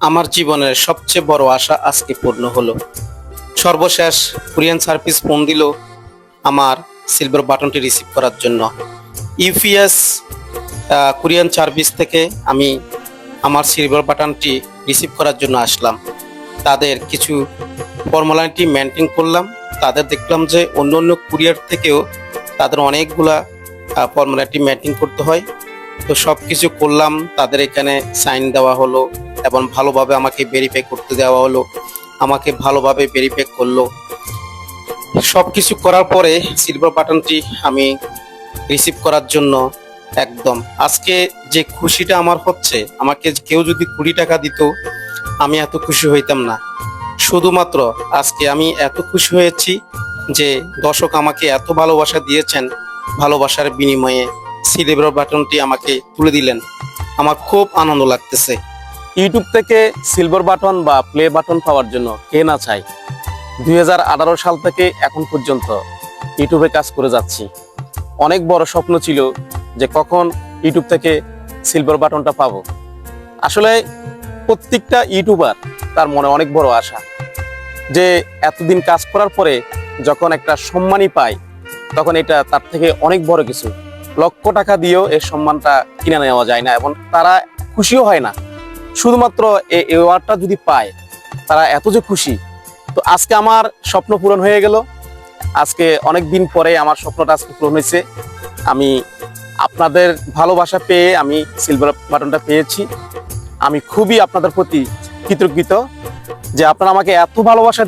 আমার জীবনের সবচেয়ে বড় আশা আজকে পূর্ণ হলো। সর্বশেষ কুরিয়ান সার্ভিস ফোন দিল আমার সিলভার বাটনটি রিসিভ করার জন্য। ইউপিএস কুরিয়ান সার্ভিস থেকে আমি আমার সিলভার বাটনটি রিসিভ করার জন্য আসলাম। তাদের কিছু ফর্মালিটি মেনটেন করলাম। তাদের দেখলাম যে অন্য অন্য কুরিয়ার থেকেও তাদের অনেকগুলা ফর্মালিটি মেনটেন করতে হয়। তো সব কিছু করলাম, তাদের এখানে সাইন দেওয়া হলো এবং ভালোভাবে আমাকে ভেরিফাই করতে দেওয়া হলো। আমাকে ভালোভাবে ভেরিফাই করলো। সব কিছু করার পরে সিলভার বাটনটি আমি রিসিভ করার জন্য একদম আজকে যে খুশিটা আমার হচ্ছে, আমাকে কেউ যদি 20 টাকা দিত আমি এত খুশি হইতাম না। শুধুমাত্র আজকে আমি এত খুশি হয়েছি যে দর্শক আমাকে এত ভালোবাসা দিয়েছেন, ভালোবাসার বিনিময়ে সিলভার বাটনটি আমাকে তুলে দিলেন। আমার খুব আনন্দ লাগতেছে। ইউটিউব থেকে সিলভার বাটন বা প্লে বাটন পাওয়ার জন্য কে না চায়। 2018 সাল থেকে এখন পর্যন্ত ইউটিউবে কাজ করে যাচ্ছি। অনেক বড় স্বপ্ন ছিল যে কখন ইউটিউব থেকে সিলভার বাটনটা পাবো। আসলে প্রত্যেকটা ইউটিউবার তার মনে অনেক বড় আশা যে এতদিন কাজ করার পরে যখন একটা সম্মানই পায় তখন এটা তার থেকে অনেক বড় কিছু। লক্ষ টাকা দিয়েও এই সম্মানটা কিনে নেওয়া যায় না এবং তারা খুশিও হয় না। শুধুমাত্র এই অ্যাওয়ার্ডটা যদি পায় তারা এত যে খুশি। তো আজকে আমার স্বপ্ন পূরণ হয়ে গেল। আজকে অনেক দিন পরে আমার স্বপ্নটা আজকে পূরণ হয়েছে। আমি আপনাদের ভালোবাসা পেয়ে আমি সিলভার বাটনটা পেয়েছি। আমি খুবই আপনাদের প্রতি কৃতজ্ঞ যে আপনারা আমাকে এত ভালোবাসা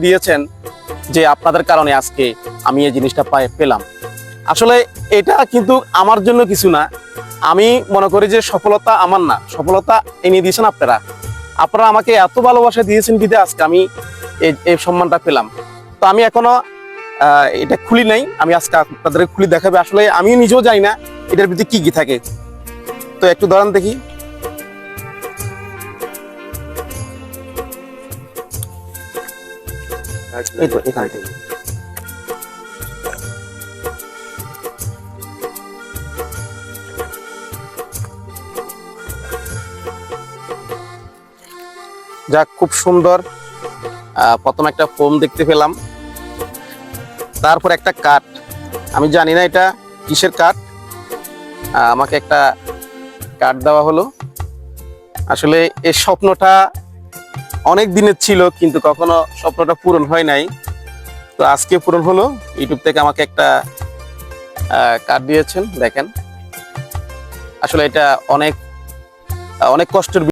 দিয়েছেন যে আপনাদের কারণে আজকে আমি এই জিনিসটা পেলাম। আসলে এটা কিন্তু আমার জন্য কিছু না। আমি মনে করি যে সফলতা আমার না, সফলতা এনে দিয়েছেন আপনারা আমাকে এত ভালোবাসা দিয়েছেন বিধে আজকে আমি এই সম্মানটা পেলাম। তো আমি এখনো এটা খুলি নাই, আমি আজকে আপনাদের খুলি দেখাবে। আসলে আমি নিজেও জানি না এটার ভিতরে কি কি থাকে। তো একটু ধরেন দেখি। এই তো এখান থেকে যাক, খুব সুন্দর। প্রথম একটা ফোম দেখতে পেলাম, তারপর একটা কাঠ। আমি জানি না এটা কিসের কাঠ। আমাকে একটা কাঠ দেওয়া হলো। আসলে এই স্বপ্নটা অনেক দিনের ছিল কিন্তু কখনো স্বপ্নটা পূরণ হয় নাই। তো আজকে পূরণ হলো। ইউটিউব থেকে আমাকে একটা কাঠ দিয়েছেন। দেখেন, আসলে এটা অনেক অনেক কষ্টের